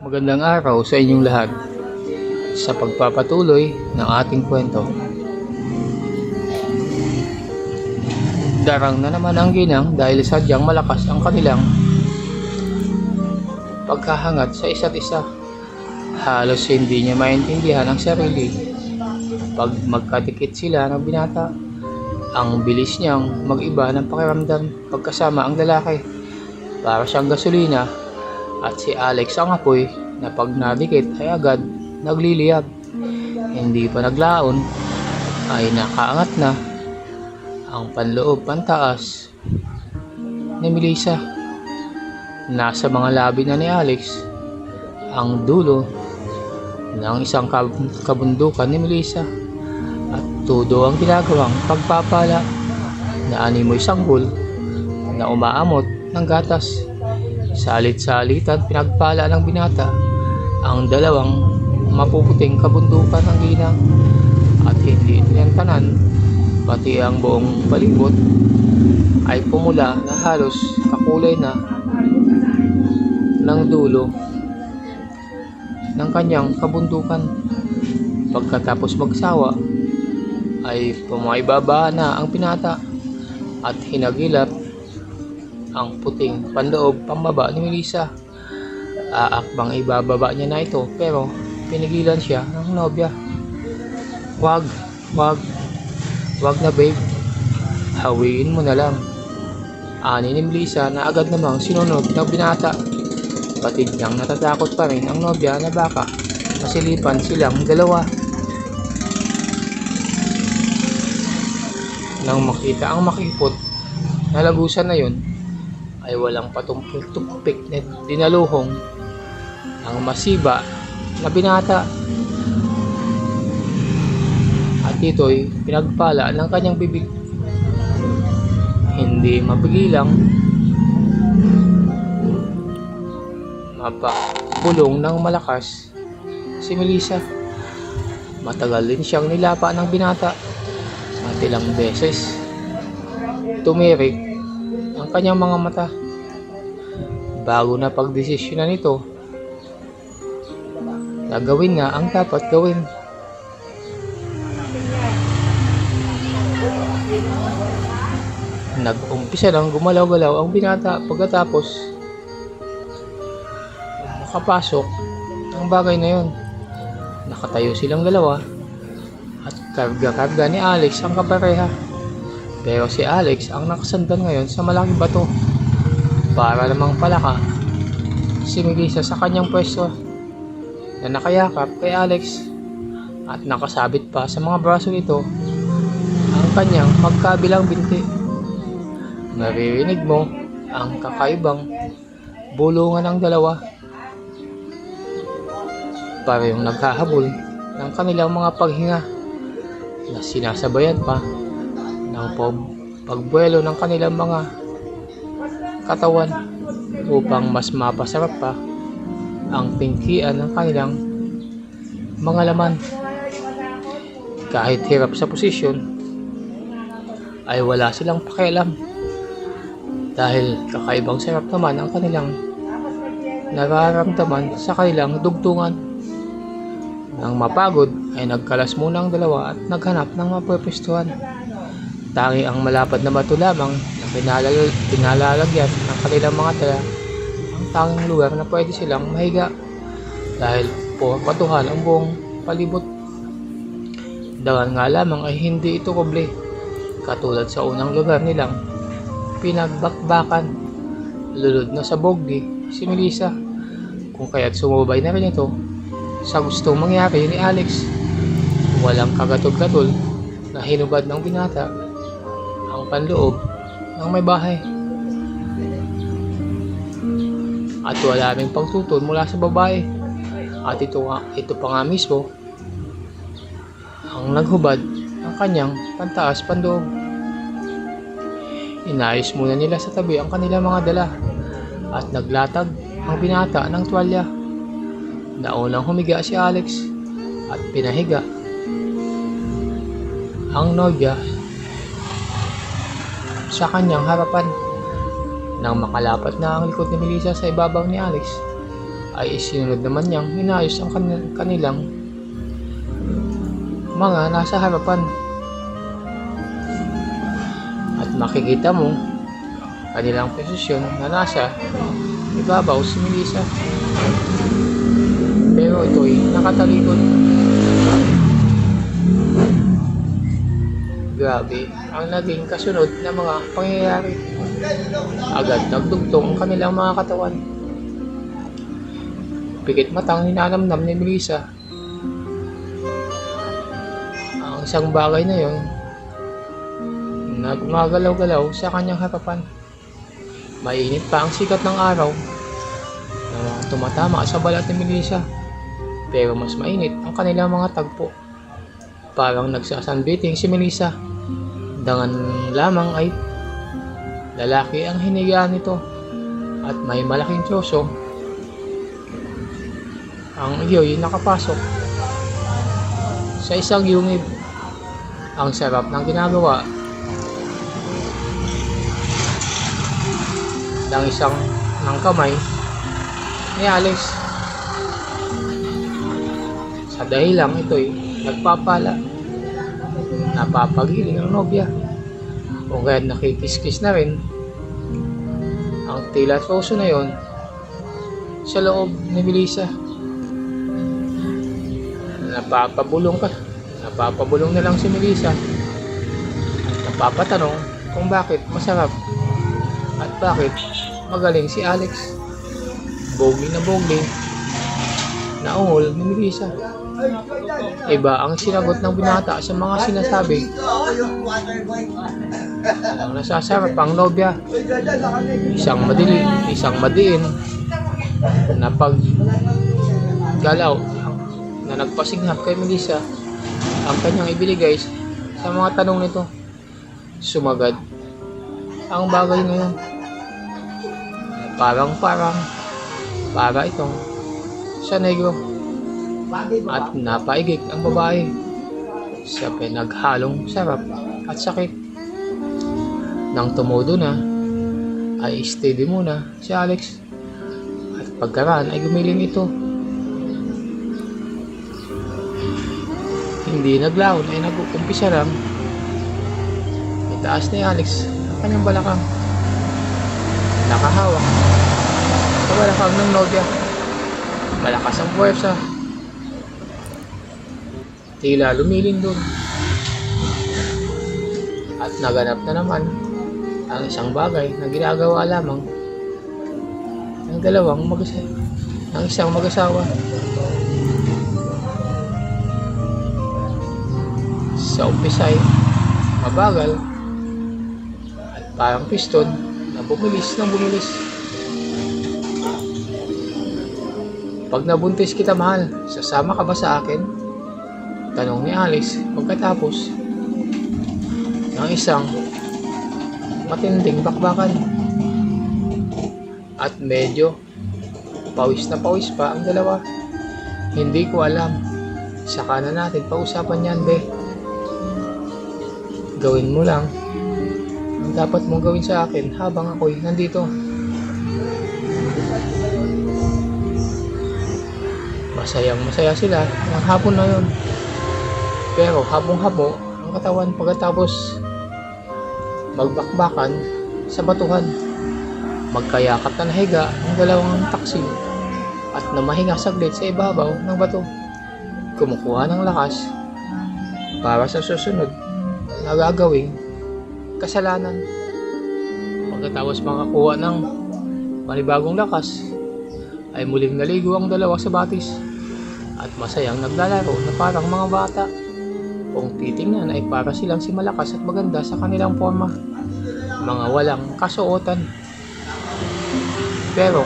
Magandang araw sa inyong lahat sa pagpapatuloy ng ating kwento. Darang na naman ang ginang dahil sadyang malakas ang kanilang pagkahangat sa isa't isa. Halos hindi niya maintindihan ang sarili. Pag magkadikit sila ng binata, ang bilis niyang mag-iba ng pakiramdam pagkasama ang lalaki. Para siyang gasolina. At si Alex ang apoy na pag nadikit ay agad nagliliyab. Hindi pa naglaon ay nakaangat na ang panloob pantaas ni Melissa. Nasa mga labi na ni Alex ang dulo ng isang kabundukan ni Melissa at todo ang ginagawang pagpapala na animoy sanggol na umaamot ng gatas. Salit-salitan pinagpala ng binata ang dalawang mapuputing kabundukan ng ginang at hindi tinantanan, pati ang buong palibot ay pumula na halos kakulay na ng dulo ng kanyang kabundukan. Pagkatapos magsawa ay pumaibaba na ang binata at hinagilap ang puting panloob pambaba ni Melissa. Aakbang ibababa niya na ito pero pinigilan siya ng nobya. Wag na babe, hawiin mo na lang, ani ni Melissa na agad namang sinunod ng binata. Patid niyang natatakot pa rin ang nobya na baka masilipan silang dalawa. Nang makita ang makipot na lagusan na yun, ay walang patumpik-tumpik na dinaluhong ang masiba na binata at ito'y pinagpala ng kanyang bibig. Hindi mapigilang mapabulong ng malakas si Melissa. Matagal din siyang nilapa ng binata at ilang beses tumirik ang kanyang mga mata bago na pagdesisyonan nito na gawin na ang dapat gawin. Nag-umpisa lang gumalaw-galaw ang binata pagkatapos makapasok ang bagay na yon. Nakatayo silang dalawa at karga-karga ni Alex ang kapareha. Pero si Alex ang nakasandan ngayon sa malaking bato para namang palaka si Melissa sa kanyang pwesto na nakayakap kay Alex at nakasabit pa sa mga braso nito ang kanyang magkabilang binti. Naririnig mo ang kakaibang bulungan ng dalawa, parehong naghahabol ng kanilang mga paghinga na sinasabayan pa ng pagbuelo ng kanilang mga katawan upang mas mapasarap pa ang tingkian ng kanilang mga laman. Kahit hirap sa posisyon ay wala silang pakialam dahil kakaibang sarap naman ang kanilang nararamdaman sa kanilang dugtungan. Nang mapagod ay nagkalas muna ang dalawa at naghanap ng mapwestuhan. Tangi ang malapad na bato lamang na pinalalagyan ng kanilang mga tala ang tanging lugar na pwede silang mahiga dahil po patuhan ang buong palibot. Dagan nga lamang ay hindi ito kuble katulad sa unang lugar nilang pinagbakbakan. Lulod na sa bogdi si Melissa kung kaya't sumubay na rin ito sa gustong mangyari ni Alex. Walang kagatol-gatol na hinubad ng binata ang panloob ng may bahay at wala ring pagtutol mula sa babae at ito pa nga mismo ang naghubad ng kanyang pantaas pandoob. Inayos muna nila sa tabi ang kanilang mga dala at naglatag ang binata ng tuwalya. Naunang humiga si Alex at pinahiga ang nobya sa kanyang harapan. Nang makalapat na ang likod ni Melissa sa ibabaw ni Alex, ay isinunod naman niyang inayos ang kanilang mga nasa harapan. At makikita mo kanilang posisyon na nasa ibabaw si Melissa. Pero ito'y nakatalikod. Grabe ang naging kasunod na mga pangyayari. Agad nagdugtong ang kanilang mga katawan. Pikit matang ninanamnam ni Melissa ang isang bagay na yon na gumagalaw-galaw sa kanyang harapan. Mainit pa ang sikat ng araw na tumatama sa balat ni Melissa, pero mas mainit ang kanilang mga tagpo. Parang nagsasanbiting si Melissa. Dangan lamang ay lalaki ang hinigaan nito at may malaking troso ang iyo'y nakapasok sa isang yungib. Ang sarap ng ginagawa ng isang ng kamay ni Alex. Sa dahilang ito'y nagpapala, napapagiling ang nobya o kaya nakikiskis na rin ang tila troso na yon sa loob ni Melissa. Napapabulong na lang si Melissa at napapatanong kung bakit masarap at bakit magaling si Alex. Bogli na ungol ni Melissa. Iba ang sinagot ng binata sa mga sinasabi. Ang nasasarap ang nobya. Isang madiin na paggalaw na nagpasinghap kay Melissa ang kanyang ibinigay sa mga tanong nito. Sumagad ang bagay na yun. Para itong sa negro. At napaigik ang babae sa pinaghalong sarap at sakit. Nang tumudo na, ay steady muna si Alex at pagkaraan ay gumiling ito. Hindi naglaon ay nag-uumpisa lang. Itaas ni Alex ang kanyang balakang. Nakahawak sa balakang ng nobya. Malakas ang puwersa. Tila lumilin doon. At naganap na naman ang isang bagay na ginagawa lamang ng isang mag-asawa. Sa umpisay, mabagal at parang piston na bumilis. Pag nabuntis kita, mahal, sasama ka ba sa akin? Tanong ni Alice pagkatapos ng isang matinding bakbakan. At medyo pawis na pawis pa ang dalawa. Hindi ko alam. Saka na natin pausapan yan, be. Gawin mo lang ang dapat mong gawin sa akin habang ako'y nandito. Masaya sila ng hapon na yun. Pero habong-habo ang katawan pagkatapos magbakbakan sa batuhan. Magkayakap na nahiga ang dalawang taksil at namahinga saglit sa ibabaw ng bato. Kumukuha ng lakas para sa susunod na gagawing kasalanan. Pagkatapos makakuha ng panibagong lakas, ay muling naligo ang dalawa sa batis at masayang naglalaro na parang mga bata. Kung titingnan ay para silang si malakas at maganda sa kanilang forma, mga walang kasuotan, pero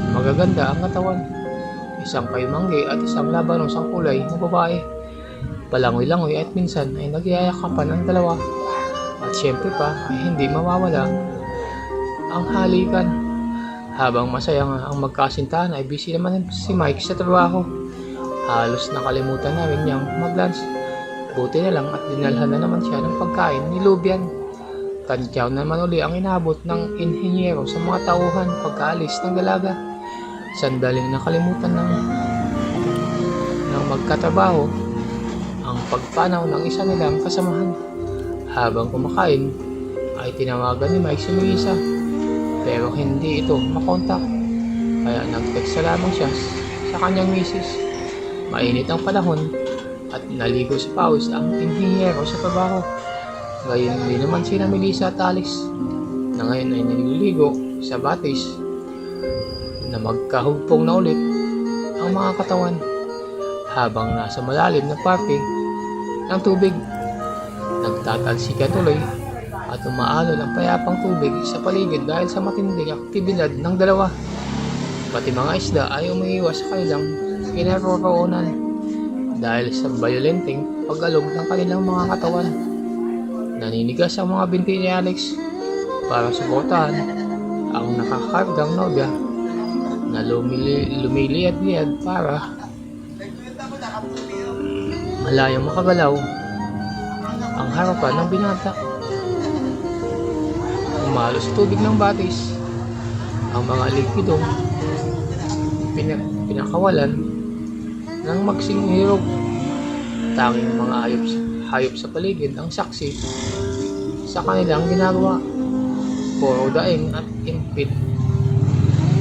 magaganda ang katawan. Isang kaymanggi at isang labanos ang kulay na babae. Palangoy-langoy at minsan ay nagyayakapan ang dalawa. At syempre pa ay hindi mawawala ang halikan. Habang masaya nga ang magkasintahan ay busy naman si Mike sa trabaho. Halos nakalimutan na rin niyang mag-lunch. Buti na lang at dinalhan na naman siya ng pagkain ni Lubian. Tantyaw naman uli ang inabot ng inhinyero sa mga tauhan pagkaalis ng dalaga. sandaling nakalimutan ng magkatrabaho ang pagpanaw ng isa nilang kasamahan. Habang kumakain ay tinawagan ni Mike si Melissa pero hindi ito makontak, kaya nag-text lamang siya sa kanyang misis. Mainit ang panahon at naligo sa pawis ang inhinyero sa trabaho. Gayon din naman sina Melissa at Alex na ngayon ay nililigo sa batis na magkahugpong na ulit ang mga katawan habang nasa malalim na parte ng tubig. Nagtatalsika tuloy at umaalon ang payapang tubig sa paligid dahil sa matinding aktibidad ng dalawa. Pati mga isda ay umiiwas sa kanilang kinaroroonan dahil sa bayolenteng pag-alog ng kanilang mga katawan. Naninigas ang mga binti ni Alex para suportahan ang nakakargang nobya na lumiliyad-liyad para malayang makagalaw ang harapan ng binata. Umalo sa tubig ng batis ang mga likidong pinakawalan ng magsing hirog. Tanging mga hayop sa paligid ang saksi sa kanilang ginagawa. Puro daing at impit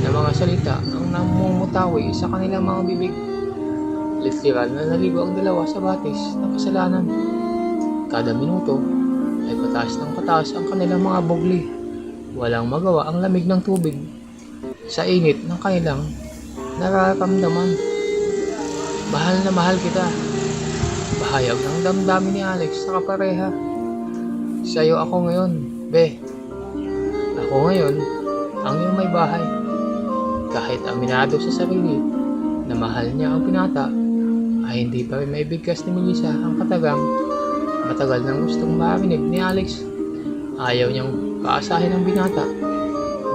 na mga salita ang namumutawi sa kanilang mga bibig. Literal na naligo ang dalawa sa batis ng kasalanan. Kada minuto ay pataas ng pataas ang kanilang mga bugli. Walang magawa ang lamig ng tubig sa init ng kanilang nararamdaman. Mahal na mahal kita. Bahayag ng damdamin ni Alex sa kapareha. Sa'yo ako ngayon, be. Ako ngayon ang iyong may bahay. Kahit aminado sa sarili na mahal niya ang pinata, ay hindi pa rin maibigkas ni Melissa ang katagang matagal nang gustong marinig ni Alex. Ayaw niyang paasahin ang binata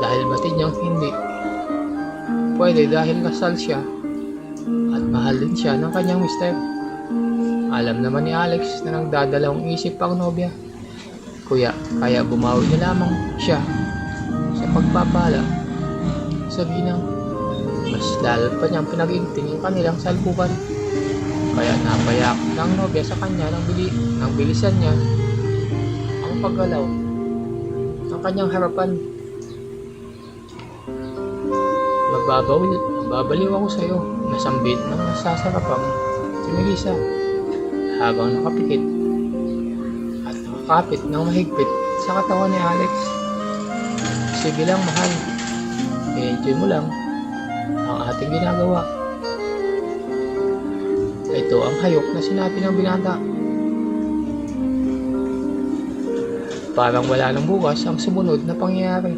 dahil batid niyang hindi pwede dahil kasal siya at mahal din siya ng kanyang mister. Alam naman ni Alex na nagdadalawang isip ang nobya, kaya bumawi na lamang siya sa pagpapala sa ginang. Mas lalo pa niyang pinag-inting yung kanilang salpukan, kaya napayak ng nobya sa kanya ng bilisan niya ang paggalaw ng kanyang harapan. Magbabaliw ako sa iyo, nasambit ng nasasarapang si Melissa habang nakapikit at nakakapit ng mahigpit sa katawan ni Alex. Sige lang mahal, i-enjoy mo lang ang ating ginagawa. Ito ang hayok na sinabi ng binata. Parang wala nang bukas ang sumunod na pangyayari.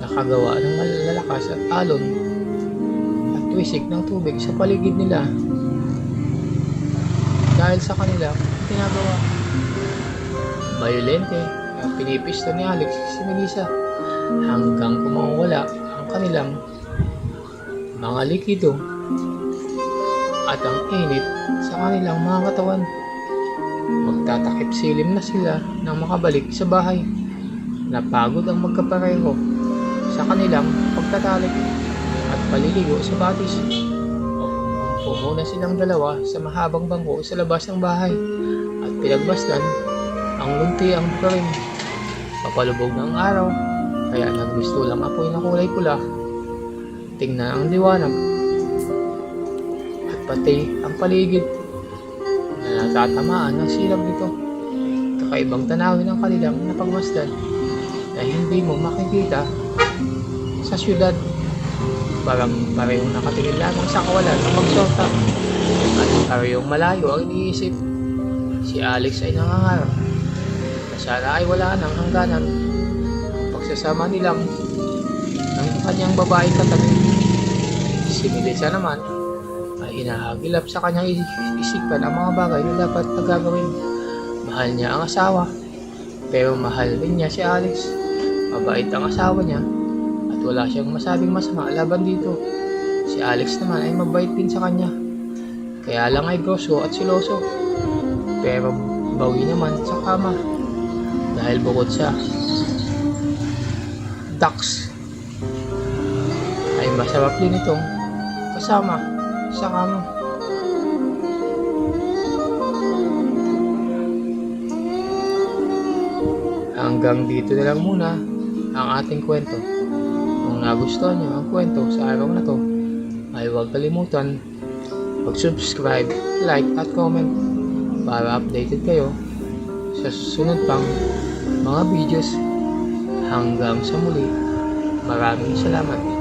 Nakagawa ng malalakas at alon at wisik ng tubig sa paligid nila dahil sa kanila ginagawa. Bayolente ang pinipisto ni Alex si Melissa hanggang kumawala ang kanilang mga likido at ang init sa kanilang mga katawan. Magtatakip silim na sila nang makabalik sa bahay. Napagod ang magkapareho sa kanilang pagtatalik at paliligo sa batis. Pumuna silang dalawa sa mahabang bangko sa labas ng bahay at pinagbasdan ang lunti ang bukarin. Papalubog ng araw, kaya nagbisto lang apoy na kulay pula. Tingnan ang liwanag at pati ang paligid na natatamaan ng silab nito. Kakaibang tanawin ang kanilang napagmasdan na hindi mo makikita sa syudad. Parang parehong nakatingin lamang sa kawalan ng magsorta at parehong malayo ang iniisip. Si Alex ay nangangarap na sana ay wala nang hangganan ang pagsasama nilang ng kanyang babaeng katabi. Si Melissa naman ay hinahagilap sa kanyang isipan ang mga bagay na dapat na gagawin. Mahal niya ang asawa, pero mahal din niya si Alex. Mabait ang asawa niya at wala siyang masabing masama laban dito. Si Alex naman ay mabait din sa kanya, kaya lang ay grosso at siloso, pero bawi naman sa kama dahil bukod sa ducks ay masarap din itong kasama sa kamo. Hanggang dito na lang muna ang ating kwento. Kung nagustuhan nyo ang kwento sa araw na to, ay huwag kalimutan mag-subscribe, like at comment para updated kayo sa susunod pang mga videos. Hanggang sa muli, maraming salamat.